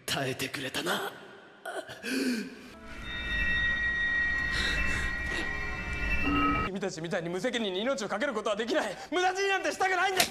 耐えてくれたな。君たちみたいに無責任に命をかけることはできない。無駄死になんてしたくないんだ。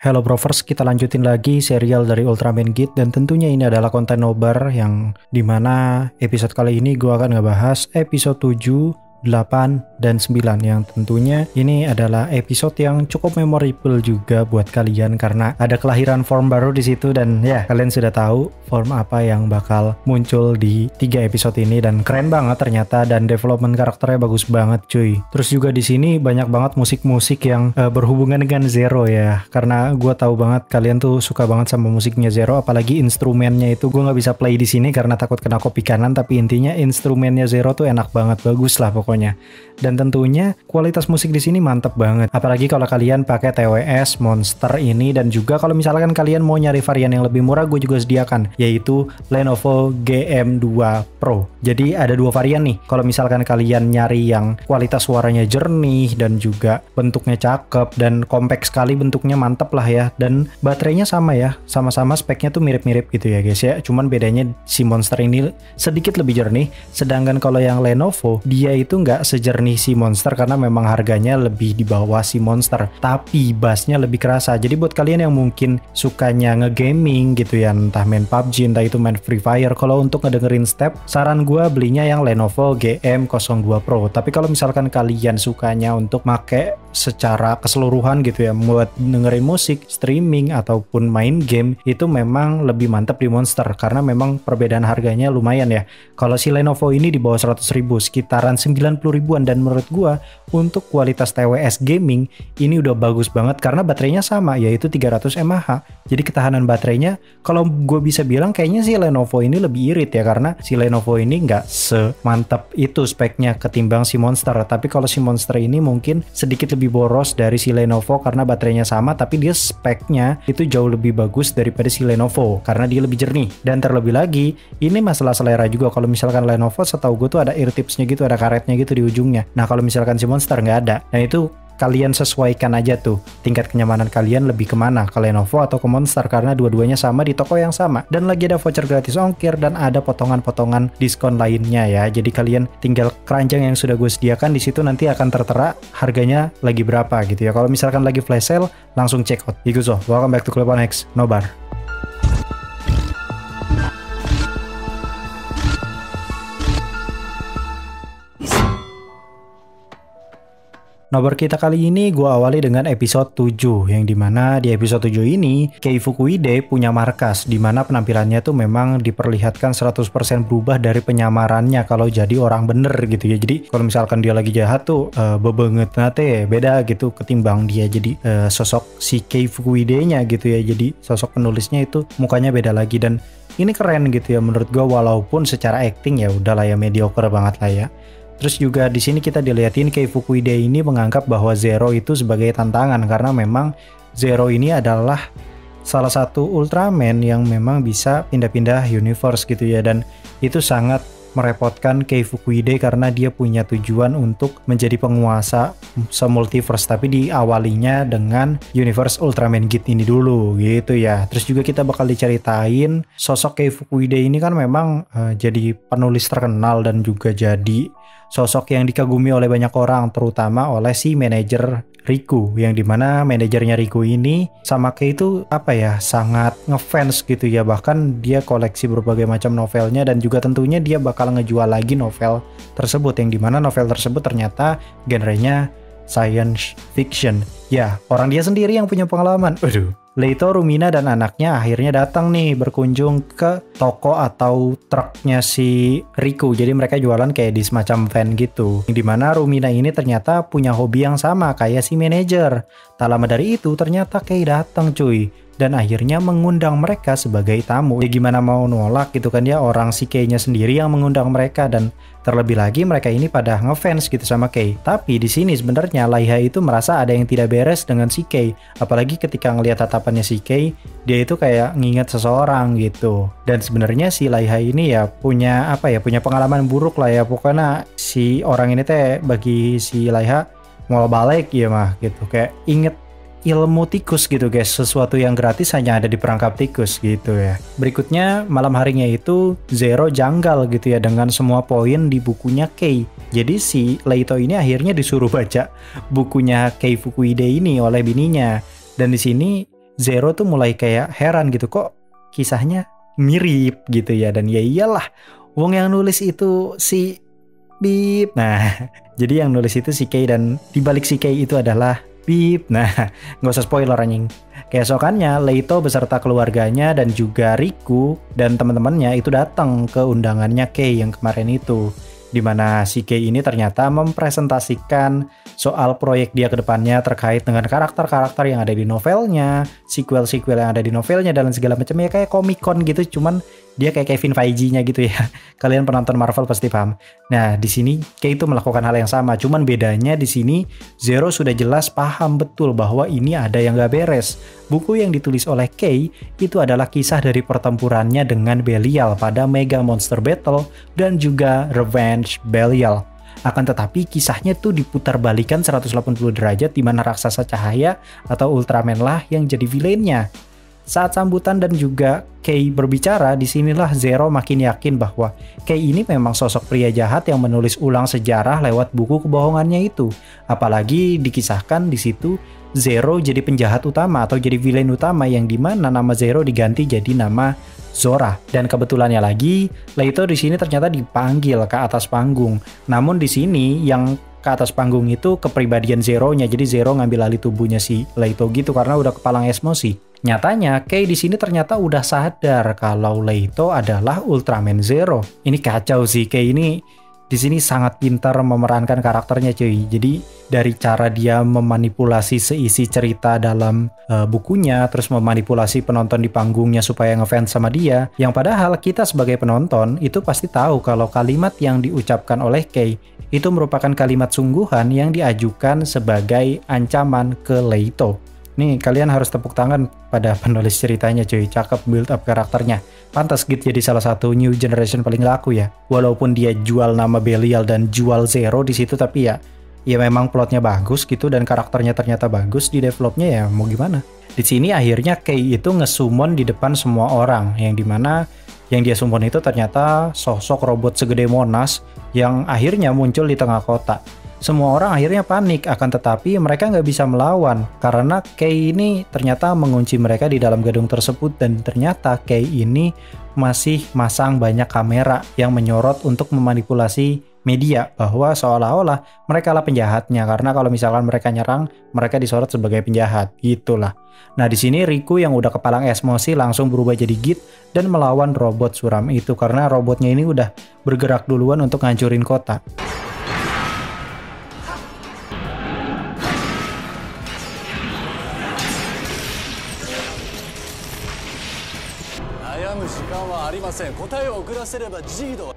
Hello Brovers, kita lanjutin lagi serial dari Ultraman Git, dan tentunya ini adalah konten nobar yang dimana episode kali ini gue akan ngebahas episode 7, 8, dan 9 yang tentunya ini adalah episode yang cukup memorable juga buat kalian karena ada kelahiran form baru di situ, dan ya kalian sudah tahu form apa yang bakal muncul di 3 episode ini, dan keren banget ternyata, dan development karakternya bagus banget cuy. Terus juga di sini banyak banget musik-musik yang berhubungan dengan Zero ya, karena gue tahu banget kalian tuh suka banget sama musiknya Zero, apalagi instrumennya itu gue nggak bisa play di sini karena takut kena copy kanan, tapi intinya instrumennya Zero tuh enak banget, bagus lah pokoknya. Dan tentunya kualitas musik di sini mantep banget, apalagi kalau kalian pakai TWS Monster ini, dan juga kalau misalkan kalian mau nyari varian yang lebih murah, gue juga sediakan, yaitu Lenovo GM2 Pro. Jadi ada 2 varian nih. Kalau misalkan kalian nyari yang kualitas suaranya jernih dan juga bentuknya cakep dan compact sekali, bentuknya mantep lah ya, dan baterainya sama ya, sama-sama speknya tuh mirip-mirip gitu ya guys ya, cuman bedanya si Monster ini sedikit lebih jernih, sedangkan kalau yang Lenovo dia itu nggak sejernih si Monster karena memang harganya lebih di bawah si Monster, tapi bassnya lebih kerasa. Jadi buat kalian yang mungkin sukanya ngegaming gitu ya, entah main PUBG, entah itu main Free Fire, kalau untuk ngedengerin step, saran gue belinya yang Lenovo GM02 Pro. Tapi kalau misalkan kalian sukanya untuk make secara keseluruhan gitu ya, buat dengerin musik, streaming, ataupun main game, itu memang lebih mantap di Monster karena memang perbedaan harganya lumayan ya. Kalau si Lenovo ini di bawah 100.000, sekitaran 90 ribuan, dan menurut gua untuk kualitas TWS gaming ini udah bagus banget karena baterainya sama, yaitu 300 mAh. Jadi ketahanan baterainya kalau gue bisa bilang kayaknya si Lenovo ini lebih irit ya, karena si Lenovo ini nggak semantap itu speknya ketimbang si Monster. Tapi kalau si Monster ini mungkin sedikit lebih boros dari si Lenovo karena baterainya sama, tapi dia speknya itu jauh lebih bagus daripada si Lenovo karena dia lebih jernih. Dan terlebih lagi ini masalah selera juga. Kalau misalkan Lenovo setahu gue tuh ada ear tipsnya gitu, ada karetnya gitu di ujungnya. Nah kalau misalkan si Monster nggak ada, nah itu kalian sesuaikan aja tuh tingkat kenyamanan kalian lebih kemana, ke Lenovo atau ke Monster, karena dua-duanya sama di toko yang sama, dan lagi ada voucher gratis ongkir dan ada potongan-potongan diskon lainnya ya. Jadi kalian tinggal keranjang yang sudah gue sediakan di situ, nanti akan tertera harganya lagi berapa gitu ya. Kalau misalkan lagi flash sale langsung check out. Iguzo, welcome back to Klepon X Nobar. Nobar kita kali ini gue awali dengan episode 7, yang dimana di episode 7 ini Kei Fukuhide punya markas, dimana penampilannya tuh memang diperlihatkan 100% berubah dari penyamarannya kalau jadi orang bener gitu ya. Jadi kalau misalkan dia lagi jahat tuh bebanget nate beda gitu ketimbang dia jadi sosok si Kei Fukuhide-nya gitu ya. Jadi sosok penulisnya itu mukanya beda lagi, dan ini keren gitu ya menurut gue, walaupun secara acting ya udahlah ya mediocre banget lah ya. Terus juga di sini kita dilihatin Kei Fukuhide ini menganggap bahwa Zero itu sebagai tantangan, karena memang Zero ini adalah salah satu Ultraman yang memang bisa pindah-pindah universe gitu ya, dan itu sangat merepotkan Kei Fukuhide karena dia punya tujuan untuk menjadi penguasa se-multiverse, tapi diawalinya dengan universe Ultraman Git ini dulu gitu ya. Terus juga kita bakal diceritain sosok Kei Fukuhide ini kan memang jadi penulis terkenal dan juga jadi sosok yang dikagumi oleh banyak orang, terutama oleh si manajer Riku, yang dimana manajernya Riku ini sama Kei itu apa ya, sangat ngefans gitu ya, bahkan dia koleksi berbagai macam novelnya, dan juga tentunya dia bakal ngejual lagi novel tersebut, yang dimana novel tersebut ternyata genrenya science fiction. Ya, orang dia sendiri yang punya pengalaman. Waduh. Leito, Rumina, dan anaknya akhirnya datang nih berkunjung ke toko atau truknya si Riku. Jadi mereka jualan kayak di semacam van gitu, dimana Rumina ini ternyata punya hobi yang sama kayak si manajer. Tak lama dari itu ternyata Kei datang cuy, dan akhirnya mengundang mereka sebagai tamu. Ya gimana mau nolak gitu kan ya, orang si Kei-nya sendiri yang mengundang mereka, dan terlebih lagi mereka ini pada ngefans gitu sama Kei. Tapi di sini sebenarnya Laiha itu merasa ada yang tidak beres dengan si Kei, apalagi ketika ngelihat tatapannya si Kei, dia itu kayak nginget seseorang gitu. Dan sebenarnya si Laiha ini ya punya apa ya, punya pengalaman buruk lah ya, pokoknya si orang ini teh bagi si Laiha mau balik ya mah gitu, kayak inget ilmu tikus gitu guys, sesuatu yang gratis hanya ada di perangkap tikus gitu ya. Berikutnya malam harinya itu Zero janggal gitu ya dengan semua poin di bukunya Kei. Jadi si Leito ini akhirnya disuruh baca bukunya Kei Fukuhide ini oleh bininya. Dan di sini Zero tuh mulai kayak heran gitu, kok kisahnya mirip gitu ya. Dan ya iyalah, wong yang nulis itu si Bip. Nah, jadi yang nulis itu si Kei dan dibalik si Kei itu adalah Bip. Nah, nggak usah spoiler anjing. Keesokannya, Leito beserta keluarganya dan juga Riku dan teman-temannya itu datang ke undangannya Kei yang kemarin itu. Di mana si Kei ini ternyata mempresentasikan soal proyek dia ke depannya terkait dengan karakter-karakter yang ada di novelnya, sequel-sequel yang ada di novelnya, dan segala macamnya kayak Comic-Con gitu, cuman dia kayak Kevin Feige-nya gitu ya. Kalian penonton Marvel pasti paham. Nah, di sini Kei itu melakukan hal yang sama, cuman bedanya di sini Zero sudah jelas paham betul bahwa ini ada yang gak beres. Buku yang ditulis oleh Kei itu adalah kisah dari pertempurannya dengan Belial pada Mega Monster Battle dan juga Revenge Belial. Akan tetapi kisahnya tuh diputar balikan 180 derajat di mana raksasa cahaya atau Ultraman lah yang jadi villainnya. Saat sambutan dan juga Kei berbicara, disinilah Zero makin yakin bahwa Kei ini memang sosok pria jahat yang menulis ulang sejarah lewat buku kebohongannya itu. Apalagi dikisahkan di situ Zero jadi penjahat utama atau jadi villain utama yang dimana nama Zero diganti jadi nama Zora. Dan kebetulannya lagi, Leito di sini ternyata dipanggil ke atas panggung. Namun di sini yang ke atas panggung itu kepribadian Zero-nya. Jadi Zero ngambil alih tubuhnya si Leito gitu karena udah kepalang emosi. Nyatanya, Kei di sini ternyata udah sadar kalau Leito adalah Ultraman Zero. Ini kacau sih, Kei ini di sini sangat pintar memerankan karakternya cuy. Jadi dari cara dia memanipulasi seisi cerita dalam bukunya, terus memanipulasi penonton di panggungnya supaya ngefans sama dia, yang padahal kita sebagai penonton itu pasti tahu kalau kalimat yang diucapkan oleh Kei itu merupakan kalimat sungguhan yang diajukan sebagai ancaman ke Leito. Nih, kalian harus tepuk tangan pada penulis ceritanya cuy, cakep build up karakternya. Pantas Git jadi salah satu new generation paling laku ya. Walaupun dia jual nama Belial dan jual Zero di situ, tapi ya memang plotnya bagus gitu dan karakternya ternyata bagus di developnya, ya mau gimana. Di sini akhirnya Kei itu nge-summon di depan semua orang, yang dimana yang dia summon itu ternyata sosok robot segede Monas yang akhirnya muncul di tengah kota. Semua orang akhirnya panik, akan tetapi mereka nggak bisa melawan karena Kei ini ternyata mengunci mereka di dalam gedung tersebut, dan ternyata Kei ini masih masang banyak kamera yang menyorot untuk memanipulasi media bahwa seolah-olah mereka lah penjahatnya, karena kalau misalkan mereka nyerang, mereka disorot sebagai penjahat, gitulah. Nah di sini Riku yang udah kepalang emosi langsung berubah jadi Git dan melawan robot suram itu karena robotnya ini udah bergerak duluan untuk ngancurin kota.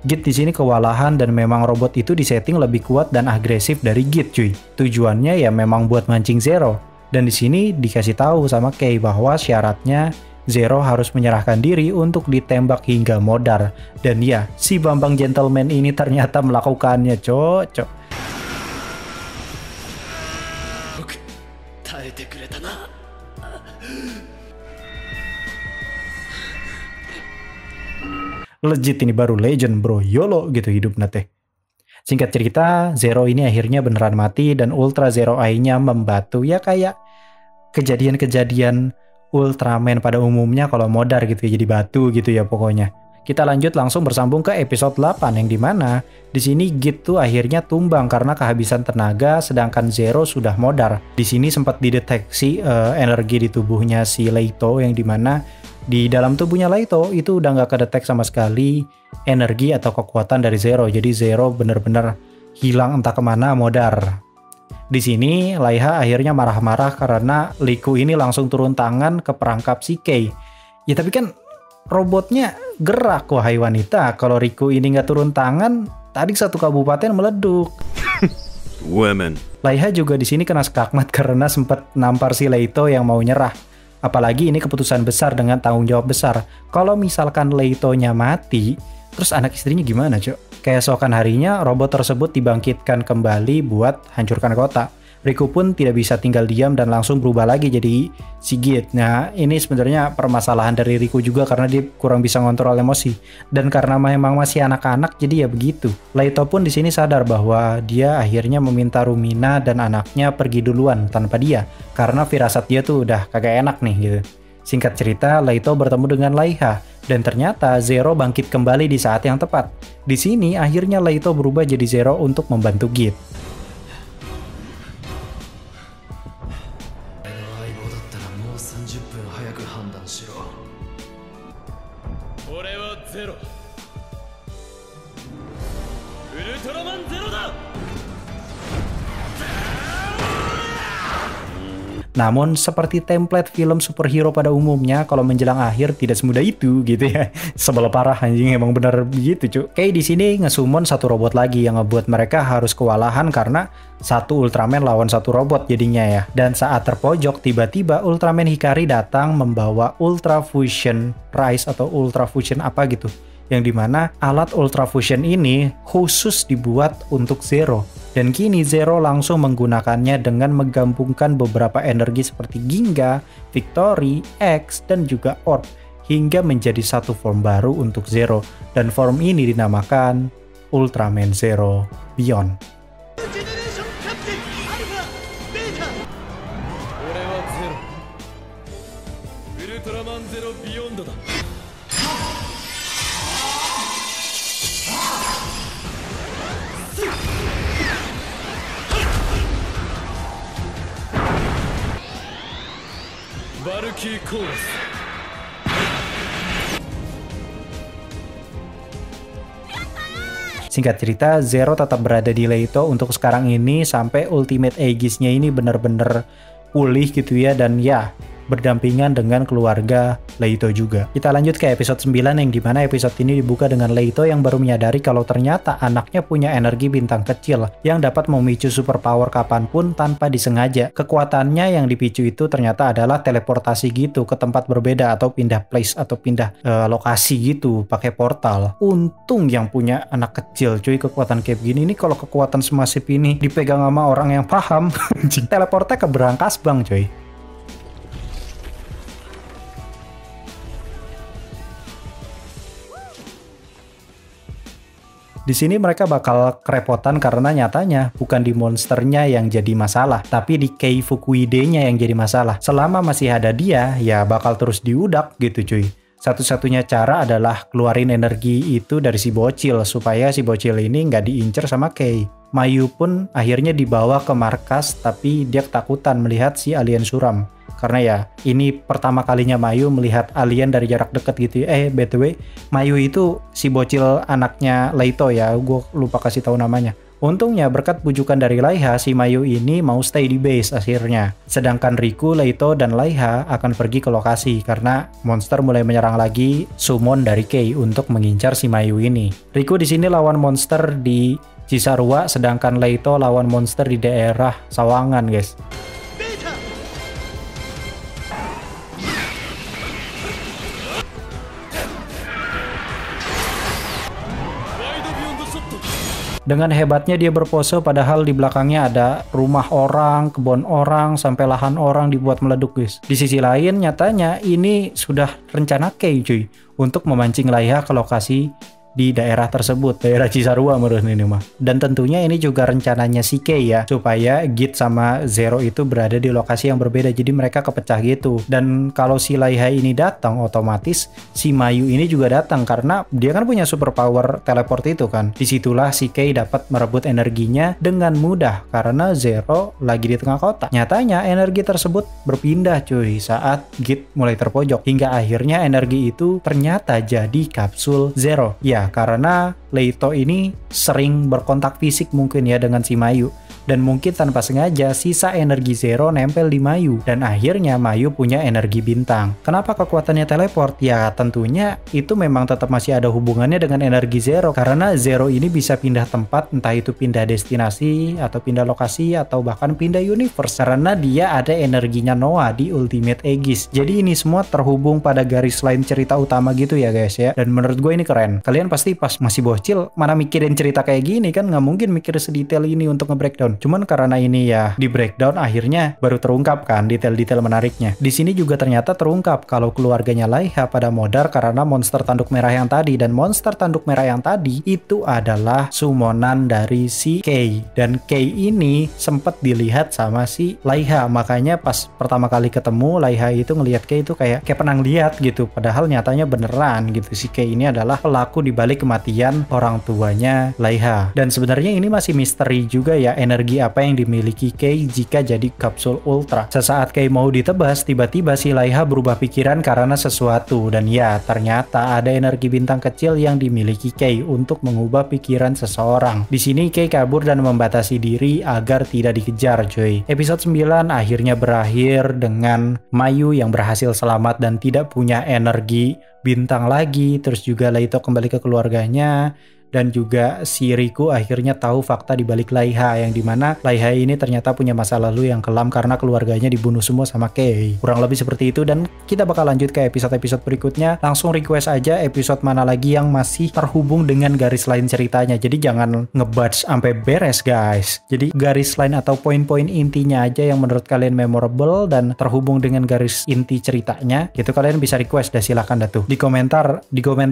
Git di sini kewalahan dan memang robot itu disetting lebih kuat dan agresif dari Git cuy. Tujuannya ya memang buat mancing Zero. Dan di sini dikasih tahu sama Kei bahwa syaratnya Zero harus menyerahkan diri untuk ditembak hingga modar. Dan ya, si Bambang Gentleman ini ternyata melakukannya, cocok. Legit ini baru legend bro, YOLO gitu hidup nate. Singkat cerita, Zero ini akhirnya beneran mati dan Ultra Zero Eye-nya membatu. Ya kayak kejadian-kejadian Ultraman pada umumnya kalau modar gitu ya, jadi batu gitu ya pokoknya. Kita lanjut langsung bersambung ke episode 8 yang dimana di sini Git tuh akhirnya tumbang karena kehabisan tenaga, sedangkan Zero sudah modar. Di sini sempat dideteksi energi di tubuhnya si Leito, yang dimana di dalam tubuhnya Leito itu udah nggak kedetek sama sekali energi atau kekuatan dari Zero. Jadi Zero bener-bener hilang entah kemana, modar. Di sini Laiha akhirnya marah-marah karena Liku ini langsung turun tangan ke perangkap si Kei. Ya tapi kan robotnya gerak, wahai wanita. Kalau Riku ini nggak turun tangan, tadi satu kabupaten meleduk. Women. Laiha juga di sini kena skakmat karena sempat nampar si Leito yang mau nyerah. Apalagi ini keputusan besar dengan tanggung jawab besar. Kalau misalkan Leito-nya mati, terus anak istrinya gimana, Cok? Keesokan harinya, robot tersebut dibangkitkan kembali buat hancurkan kota. Riku pun tidak bisa tinggal diam dan langsung berubah lagi jadi si Git. Nah, ini sebenarnya permasalahan dari Riku juga karena dia kurang bisa ngontrol emosi. Dan karena memang masih anak-anak jadi ya begitu. Leito pun di sini sadar bahwa dia akhirnya meminta Rumina dan anaknya pergi duluan tanpa dia karena firasat dia tuh udah kagak enak nih gitu. Singkat cerita, Leito bertemu dengan Laiha dan ternyata Zero bangkit kembali di saat yang tepat. Di sini akhirnya Leito berubah jadi Zero untuk membantu Git. 俺はゼロ。ウルトラマンゼロだ。 Namun seperti template film superhero pada umumnya, kalau menjelang akhir tidak semudah itu gitu ya. Sebel parah anjing, emang bener begitu cuy. Kayak di sini ngesummon satu robot lagi yang ngebuat mereka harus kewalahan karena satu Ultraman lawan satu robot jadinya ya. Dan saat terpojok tiba-tiba Ultraman Hikari datang membawa Ultra Fusion Rise atau Ultra Fusion apa gitu. Yang dimana alat Ultra Fusion ini khusus dibuat untuk Zero. Dan kini Zero langsung menggunakannya dengan menggabungkan beberapa energi seperti Ginga, Victory, X, dan juga Orb hingga menjadi satu form baru untuk Zero. Dan form ini dinamakan Ultraman Zero Beyond. バルキーコーラス。 Singkat cerita, Zero tetap berada di Leito untuk sekarang ini sampai Ultimate Aegis-nya ini benar-benar pulih gitu ya, dan ya berdampingan dengan keluarga Leito juga. Kita lanjut ke episode 9 yang dimana episode ini dibuka dengan Leito yang baru menyadari kalau ternyata anaknya punya energi bintang kecil yang dapat memicu superpower kapanpun tanpa disengaja. Kekuatannya yang dipicu itu ternyata adalah teleportasi gitu ke tempat berbeda atau pindah place atau pindah lokasi gitu pakai portal. Untung yang punya anak kecil cuy kekuatan kayak gini. Ini kalau kekuatan semasif ini dipegang sama orang yang paham teleportnya ke berangkas bang cuy. Di sini mereka bakal kerepotan karena nyatanya bukan di monsternya yang jadi masalah, tapi di Kei Fukuhide-nya yang jadi masalah. Selama masih ada dia, ya bakal terus diudak gitu cuy. Satu-satunya cara adalah keluarin energi itu dari si bocil supaya si bocil ini nggak diincer sama Kei. Mayu pun akhirnya dibawa ke markas tapi dia ketakutan melihat si alien suram. Karena ya ini pertama kalinya Mayu melihat alien dari jarak dekat gitu ya. BTW Mayu itu si bocil anaknya Leito ya, gue lupa kasih tahu namanya. Untungnya berkat bujukan dari Laiha, si Mayu ini mau stay di base akhirnya. Sedangkan Riku, Leito, dan Laiha akan pergi ke lokasi karena monster mulai menyerang lagi summon dari Kei untuk mengincar si Mayu ini. Riku di sini lawan monster di Cisarua, sedangkan Leito lawan monster di daerah Sawangan guys. Dengan hebatnya dia berpose padahal di belakangnya ada rumah orang, kebun orang, sampai lahan orang dibuat meleduk guys. Di sisi lain nyatanya ini sudah rencana Kei cuy untuk memancing Laiha ke lokasi di daerah tersebut, daerah Cisarua menurut ini mah. Dan tentunya ini juga rencananya si Kei ya, supaya Git sama Zero itu berada di lokasi yang berbeda, jadi mereka kepecah gitu. Dan kalau si Laiha ini datang, otomatis si Mayu ini juga datang karena dia kan punya superpower teleport itu kan. Disitulah si Kei dapat merebut energinya dengan mudah karena Zero lagi di tengah kota. Nyatanya energi tersebut berpindah cuy saat Git mulai terpojok, hingga akhirnya energi itu ternyata jadi kapsul Zero. Ya, karena Leito ini sering berkontak fisik mungkin ya dengan si Mayu. Dan mungkin tanpa sengaja sisa energi Zero nempel di Mayu. Dan akhirnya Mayu punya energi bintang. Kenapa kekuatannya teleport? Ya tentunya itu memang tetap masih ada hubungannya dengan energi Zero. Karena Zero ini bisa pindah tempat, entah itu pindah destinasi, atau pindah lokasi, atau bahkan pindah universe. Karena dia ada energinya Noah di Ultimate Aegis. Jadi ini semua terhubung pada garis lain cerita utama gitu ya guys ya. Dan menurut gue ini keren. Kalian pasti pas masih bocil mana mikirin cerita kayak gini kan, nggak mungkin mikir sedetail ini untuk nge-breakdown. turun. Cuman karena ini ya di breakdown akhirnya baru terungkap kan detail-detail menariknya. Di sini juga ternyata terungkap kalau keluarganya Laiha pada modar karena monster tanduk merah yang tadi, dan monster tanduk merah yang tadi itu adalah summonan dari si Kei, dan Kei ini sempat dilihat sama si Laiha. Makanya pas pertama kali ketemu Laiha itu ngelihat Kei itu kayak pernah lihat gitu, padahal nyatanya beneran gitu. Si Kei ini adalah pelaku dibalik kematian orang tuanya Laiha. Dan sebenarnya ini masih misteri juga ya, energi apa yang dimiliki Kei jika jadi kapsul ultra. Sesaat Kei mau ditebas, tiba-tiba si Laiha berubah pikiran karena sesuatu, dan ya ternyata ada energi bintang kecil yang dimiliki Kei untuk mengubah pikiran seseorang. Di sini Kei kabur dan membatasi diri agar tidak dikejar cuy. Episode 9 akhirnya berakhir dengan Mayu yang berhasil selamat dan tidak punya energi bintang lagi. Terus juga Leito kembali ke keluarganya, dan juga si Riku akhirnya tahu fakta di balik Laiha, yang dimana Laiha ini ternyata punya masa lalu yang kelam karena keluarganya dibunuh semua sama Kei. Kurang lebih seperti itu, dan kita bakal lanjut ke episode-episode berikutnya. Langsung request aja episode mana lagi yang masih terhubung dengan garis lain ceritanya. Jadi jangan ngebatch sampai beres guys. Jadi garis lain atau poin-poin intinya aja yang menurut kalian memorable dan terhubung dengan garis inti ceritanya. Gitu kalian bisa request dah, silahkan dah tuh. Di komentar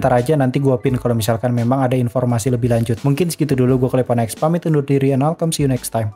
aja, nanti gua pin kalau misalkan memang ada informasi lebih lanjut. Mungkin segitu dulu, gue Kleponex pamit undur diri, and I'll come see you next time.